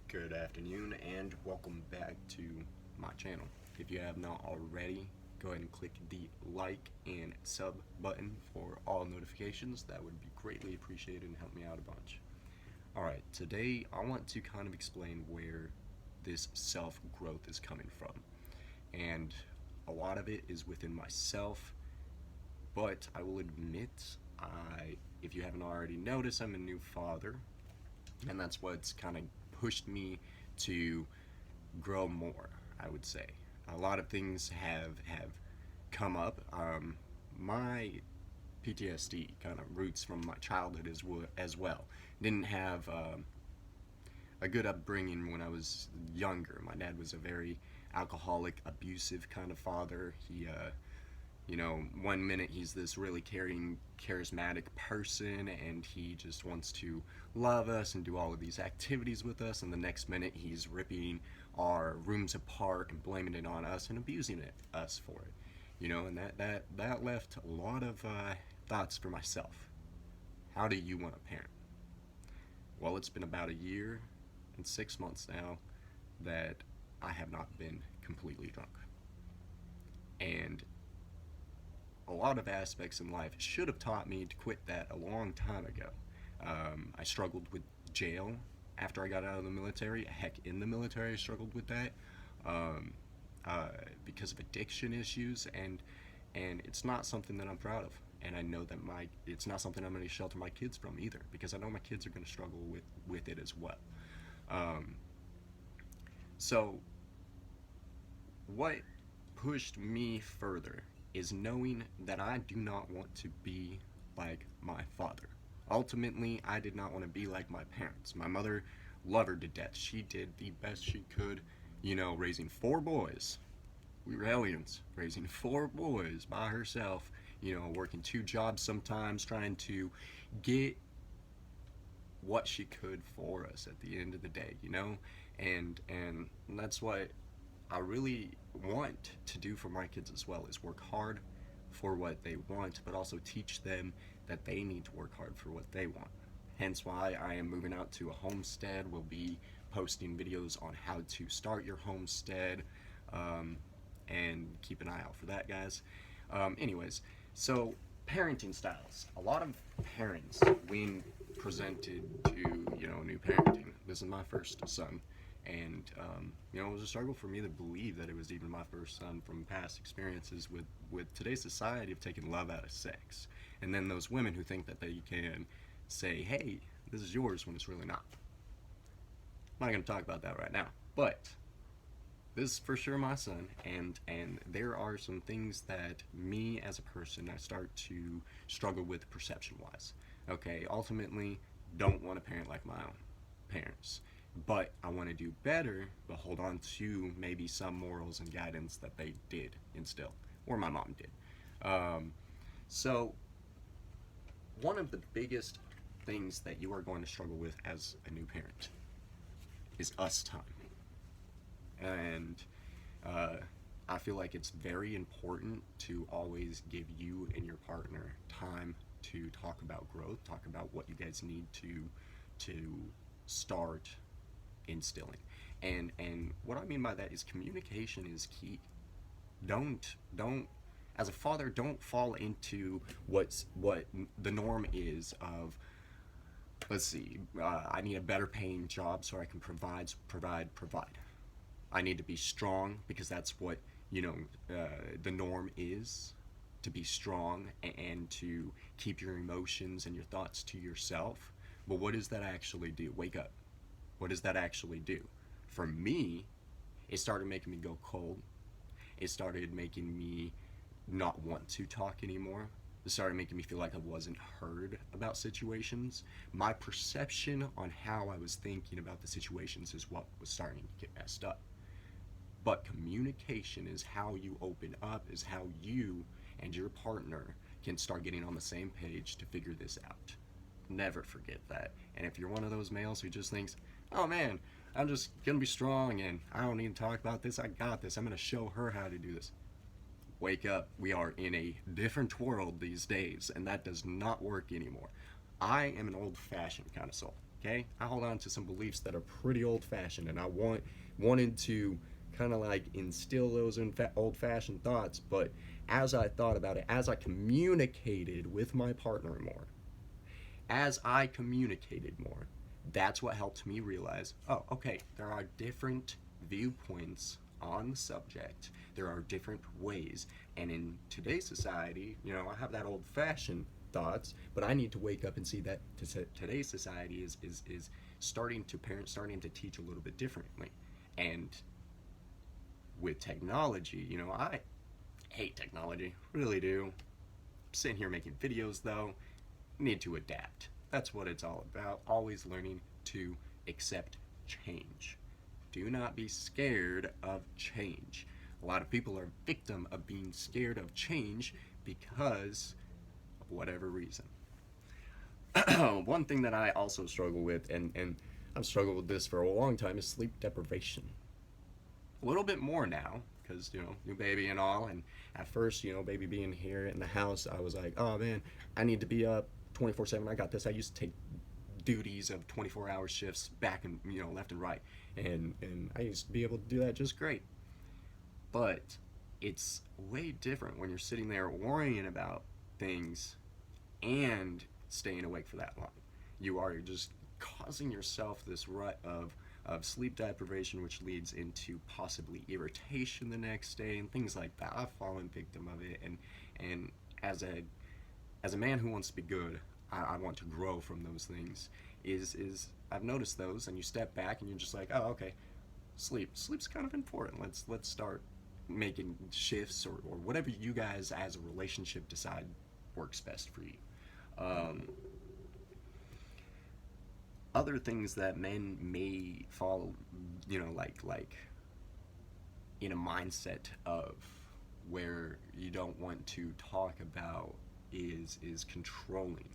Good afternoon and welcome back to my channel. If you have not already, go ahead and click the like and sub button for all notifications. That would be greatly appreciated and help me out a bunch. Alright, today I want to kind of explain where this self-growth is coming from. And a lot of it is within myself, but I will admit, if you haven't already noticed, I'm a new father, and that's what's kind of pushed me to grow more, I would say. A lot of things have come up. My PTSD kind of roots from my childhood as well. Didn't have a good upbringing when I was younger. My dad was a very alcoholic, abusive kind of father. He one minute he's this really caring, charismatic person and he just wants to love us and do all of these activities with us, and the next minute he's ripping our rooms apart and blaming it on us and abusing us for it. And that left a lot of thoughts for myself. How do you want a parent? Well, it's been about a year and 6 months now that I have not been completely drunk. And a lot of aspects in life should have taught me to quit that a long time ago. I struggled with jail after I got out of the military. Heck, in the military I struggled with that because of addiction issues, and it's not something that I'm proud of. And I know that it's not something I'm going to shelter my kids from either, because I know my kids are going to struggle with it as well. So what pushed me further is knowing that I do not want to be like my father. Ultimately, I did not want to be like my parents. My mother loved her to death. She did the best she could, raising 4 boys. We were aliens, raising 4 boys by herself, working 2 jobs sometimes, trying to get what she could for us at the end of the day, and that's what I really want to do for my kids as well, is work hard for what they want, but also teach them that they need to work hard for what they want. Hence why I am moving out to a homestead. We'll be posting videos on how to start your homestead, and keep an eye out for that, guys. Anyways, so parenting styles. A lot of parents, when presented to, new parenting, this is my first son, and it was a struggle for me to believe that it was even my first son from past experiences with today's society of taking love out of sex, and then those women who think that they can say, hey, this is yours, when it's really not. I'm not going to talk about that right now, but this is for sure my son, and there are some things that me as a person I start to struggle with perception wise. Okay, ultimately don't want a parent like my own parents, but I want to do better, but hold on to maybe some morals and guidance that they did instill, or my mom did. So one of the biggest things that you are going to struggle with as a new parent is us time. And I feel like it's very important to always give you and your partner time to talk about growth, talk about what you guys need to start instilling. And what I mean by that is communication is key. Don't as a father, don't fall into what the norm is of, let's see, I need a better paying job so I can provide. I need to be strong because that's what the norm is, to be strong and to keep your emotions and your thoughts to yourself. But what does that actually do? Wake up. What does that actually do? For me, it started making me go cold. It started making me not want to talk anymore. It started making me feel like I wasn't heard about situations. My perception on how I was thinking about the situations is what was starting to get messed up. But communication is how you open up, is how you and your partner can start getting on the same page to figure this out. Never forget that. And if you're one of those males who just thinks, oh man, I'm just gonna be strong and I don't need to talk about this, I got this, I'm gonna show her how to do this. Wake up. We are in a different world these days, and that does not work anymore. I am an old-fashioned kind of soul. Okay, I hold on to some beliefs that are pretty old-fashioned, and I wanted to kind of like instill those old-fashioned thoughts. But as I thought about it, as I communicated with my partner more, as I communicated more, that's what helped me realize, oh, okay, there are different viewpoints on the subject. There are different ways. And in today's society, I have that old fashioned thoughts, but I need to wake up and see that today's society is starting to parents starting to teach a little bit differently. And with technology, I hate technology, really do. I'm sitting here making videos though, need to adapt. That's what it's all about. Always learning to accept change. Do not be scared of change. A lot of people are victim of being scared of change because of whatever reason. One thing that I also struggle with, and I've struggled with this for a long time, is sleep deprivation. A little bit more now, because, new baby and all, and at first, baby being here in the house, I was like, oh man, I need to be up 24/7. I got this. I used to take duties of 24-hour shifts back and left and right, and I used to be able to do that just great. But it's way different when you're sitting there worrying about things and staying awake for that long. You are just causing yourself this rut of sleep deprivation, which leads into possibly irritation the next day and things like that. I've fallen victim of it, and as a man who wants to be good, I want to grow from those things. Is I've noticed those, and you step back and you're just like, oh, okay, sleep's kind of important. Let's start making shifts or whatever you guys as a relationship decide works best for you. Um, Other things that men may fall, like in a mindset of where you don't want to talk about is controlling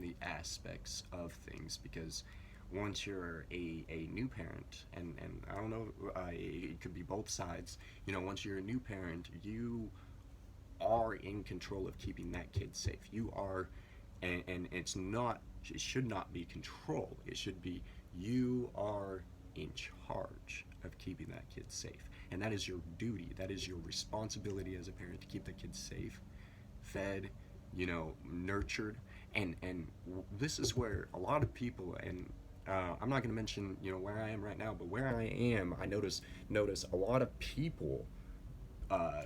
the aspects of things, because once you're a new parent, and I don't know, it could be both sides, once you're a new parent, you are in control of keeping that kid safe. You are, and it should not be control. It should be you are in charge of keeping that kid safe. And that is your duty. That is your responsibility as a parent, to keep the kid safe, fed, nurtured. And this is where a lot of people, and I'm not going to mention, where I am right now, but where I am, I notice a lot of people uh,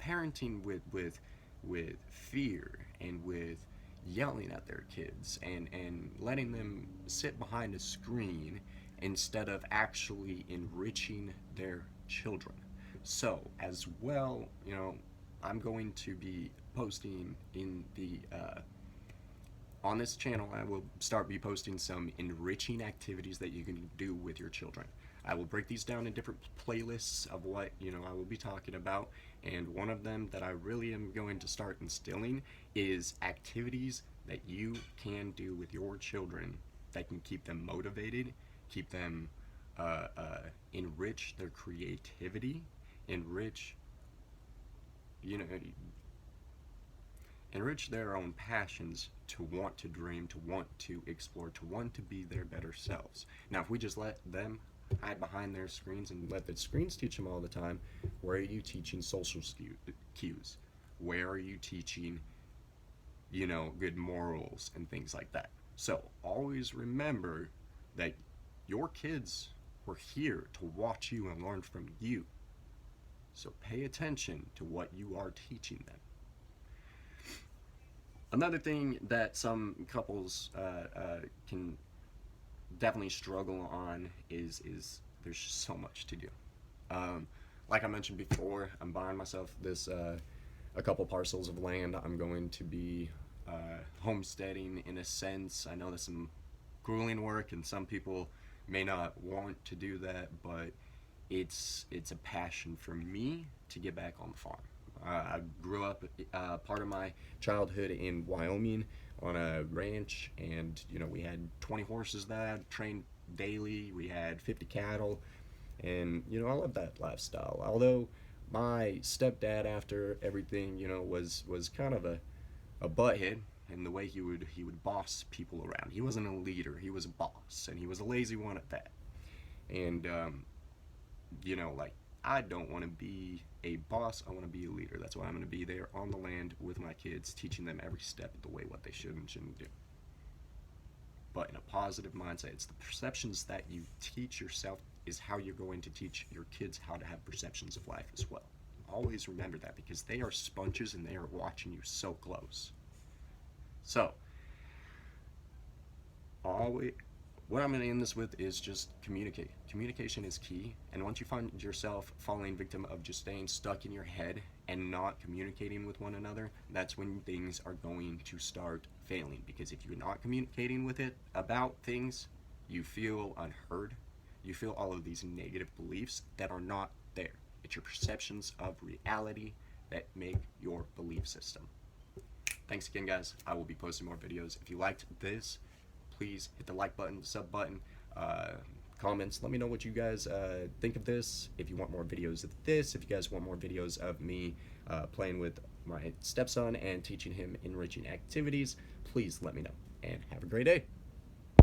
parenting with fear and with yelling at their kids and letting them sit behind a screen instead of actually enriching their children. So, as well, I'm going to be posting in the on this channel. I will be posting some enriching activities that you can do with your children. I will break these down in different playlists of what I will be talking about, and one of them that I really am going to start instilling is activities that you can do with your children that can keep them motivated, keep them enrich their creativity, enrich you know enrich their own passions, to want to dream, to want to explore, to want to be their better selves. Now, if we just let them hide behind their screens and let the screens teach them all the time, where are you teaching social cues? Where are you teaching, good morals and things like that? So always remember that your kids were here to watch you and learn from you. So pay attention to what you are teaching them. Another thing that some couples can definitely struggle on is there's just so much to do. Like I mentioned before, I'm buying myself this a couple parcels of land. I'm going to be homesteading in a sense. I know that's some grueling work, and some people may not want to do that, but it's a passion for me to get back on the farm. I grew up part of my childhood in Wyoming on a ranch, and we had 20 horses that I trained daily. We had 50 cattle, and I love that lifestyle. Although my stepdad, after everything, was kind of a butthead. and the way he would boss people around. He wasn't a leader, he was a boss, and he was a lazy one at that. And you know, like, I don't want to be a boss, I want to be a leader. That's why I'm going to be there on the land with my kids, teaching them every step of the way what they should and shouldn't do. But in a positive mindset, it's the perceptions that you teach yourself is how you're going to teach your kids how to have perceptions of life as well. Always remember that, because they are sponges and they are watching you so close. So, always, what I'm going to end this with is just communicate. Communication is key, and once you find yourself falling victim of just staying stuck in your head and not communicating with one another, that's when things are going to start failing. Because if you're not communicating with it about things, you feel unheard. You feel all of these negative beliefs that are not there. It's your perceptions of reality that make your belief system. Thanks again, guys. I will be posting more videos. If you liked this, please hit the like button, sub button, comments. Let me know what you guys think of this. If you want more videos of this, if you guys want more videos of me playing with my stepson and teaching him enriching activities, please let me know. And have a great day.